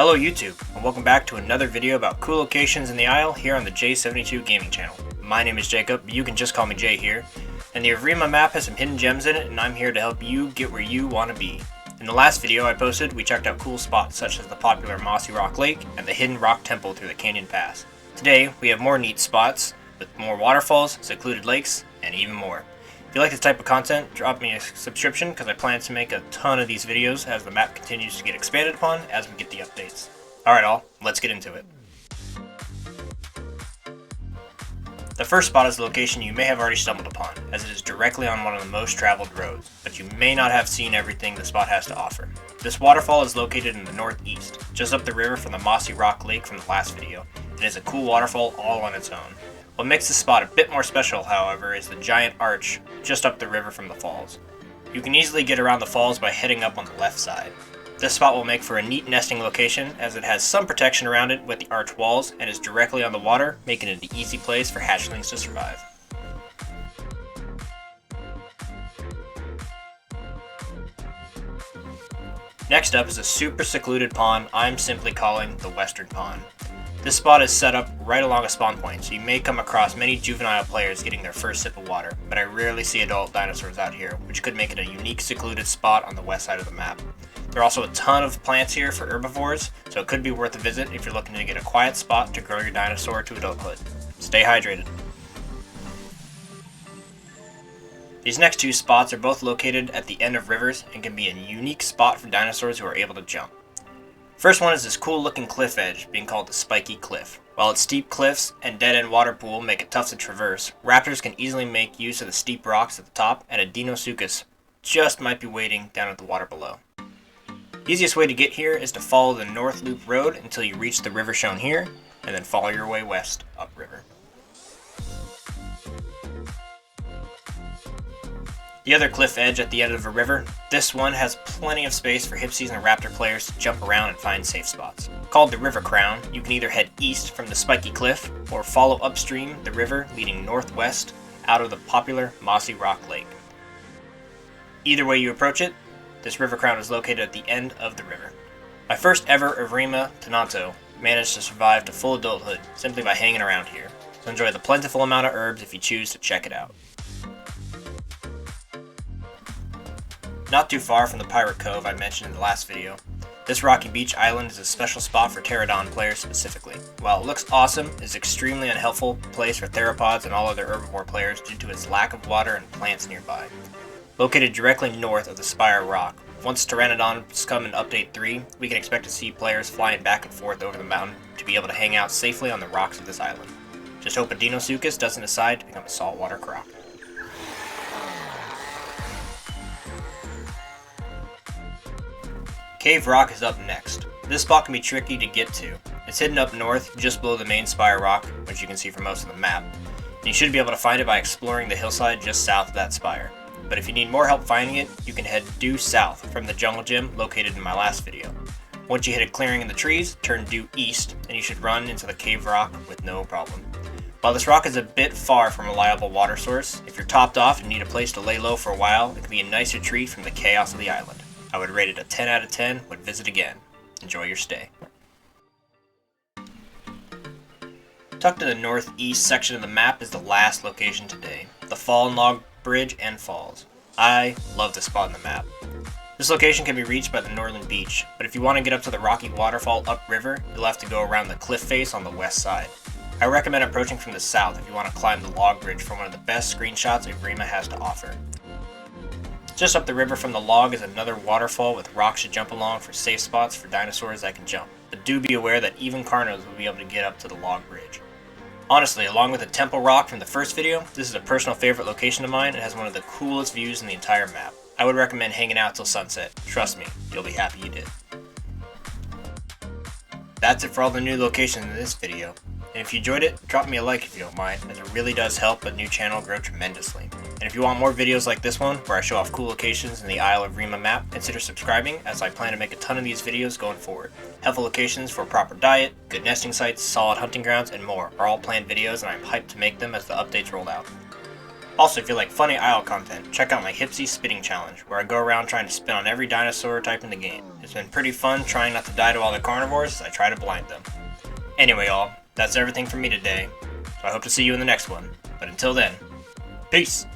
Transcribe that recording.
Hello YouTube, and welcome back to another video about cool locations in the Isle here on the J72 Gaming channel. My name is Jacob, you can just call me Jay here, and the Evrima map has some hidden gems in it, and I'm here to help you get where you want to be. In the last video I posted, we checked out cool spots such as the popular Mossy Rock Lake and the hidden rock temple through the canyon pass. Today, we have more neat spots with more waterfalls, secluded lakes, and even more. If you like this type of content, drop me a subscription because I plan to make a ton of these videos as the map continues to get expanded upon as we get the updates. Alright all, let's get into it. The first spot is a location you may have already stumbled upon, as it is directly on one of the most traveled roads, but you may not have seen everything the spot has to offer. This waterfall is located in the northeast, just up the river from the Mossy Rock Lake from the last video. It is a cool waterfall all on its own. What makes this spot a bit more special, however, is the giant arch just up the river from the falls. You can easily get around the falls by heading up on the left side. This spot will make for a neat nesting location as it has some protection around it with the arch walls and is directly on the water, making it an easy place for hatchlings to survive. Next up is a super secluded pond I'm simply calling the Western Pond. This spot is set up right along a spawn point, so you may come across many juvenile players getting their first sip of water, but I rarely see adult dinosaurs out here, which could make it a unique secluded spot on the west side of the map. There are also a ton of plants here for herbivores, so it could be worth a visit if you're looking to get a quiet spot to grow your dinosaur to adulthood. Stay hydrated. These next two spots are both located at the end of rivers and can be a unique spot for dinosaurs who are able to jump. First one is this cool looking cliff edge being called the Spiky Cliff. While its steep cliffs and dead-end water pool make it tough to traverse, raptors can easily make use of the steep rocks at the top, and a Deinosuchus just might be waiting down at the water below. The easiest way to get here is to follow the North Loop Road until you reach the river shown here, and then follow your way west upriver. The other cliff edge at the end of a river, this one has plenty of space for hipsies and raptor players to jump around and find safe spots. Called the River Crown, you can either head east from the Spiky Cliff or follow upstream the river leading northwest out of the popular Mossy Rock Lake. Either way you approach it, this River Crown is located at the end of the river. My first ever Evrima Tenanto managed to survive to full adulthood simply by hanging around here, so enjoy the plentiful amount of herbs if you choose to check it out. Not too far from the Pirate Cove I mentioned in the last video, this rocky beach island is a special spot for pterodon players specifically. While it looks awesome, it is an extremely unhelpful place for theropods and all other herbivore players due to its lack of water and plants nearby. Located directly north of the Spire Rock, once pteranodons come in Update 3, we can expect to see players flying back and forth over the mountain to be able to hang out safely on the rocks of this island. Just hope a Deinosuchus doesn't decide to become a saltwater croc. Cave Rock is up next. This spot can be tricky to get to. It's hidden up north, just below the main Spire Rock, which you can see from most of the map. And you should be able to find it by exploring the hillside just south of that spire. But if you need more help finding it, you can head due south from the jungle gym located in my last video. Once you hit a clearing in the trees, turn due east, and you should run into the Cave Rock with no problem. While this rock is a bit far from a reliable water source, if you're topped off and need a place to lay low for a while, it can be a nice retreat from the chaos of the island. I would rate it a 10 out of 10, would visit again. Enjoy your stay. Tucked in the northeast section of the map is the last location today, the Fallen Log Bridge and Falls. I love this spot in the map. This location can be reached by the northern beach, but if you want to get up to the rocky waterfall upriver, you'll have to go around the cliff face on the west side. I recommend approaching from the south if you want to climb the log bridge for one of the best screenshots Evrima has to offer. Just up the river from the log is another waterfall with rocks to jump along for safe spots for dinosaurs that can jump, but do be aware that even Carnos will be able to get up to the log bridge. Honestly, along with the Temple Rock from the first video, this is a personal favorite location of mine and has one of the coolest views in the entire map. I would recommend hanging out till sunset. Trust me, you'll be happy you did. That's it for all the new locations in this video. And if you enjoyed it, drop me a like if you don't mind, as it really does help a new channel grow tremendously. And if you want more videos like this one, where I show off cool locations in the Isle Evrima map, consider subscribing, as I plan to make a ton of these videos going forward. Helpful locations for proper diet, good nesting sites, solid hunting grounds, and more are all planned videos, and I'm hyped to make them as the updates roll out. Also, if you like funny Isle content, check out my Hipsy Spitting Challenge, where I go around trying to spit on every dinosaur type in the game. It's been pretty fun trying not to die to all the carnivores as I try to blind them. Anyway, y'all, that's everything from me today, so I hope to see you in the next one. But until then, peace!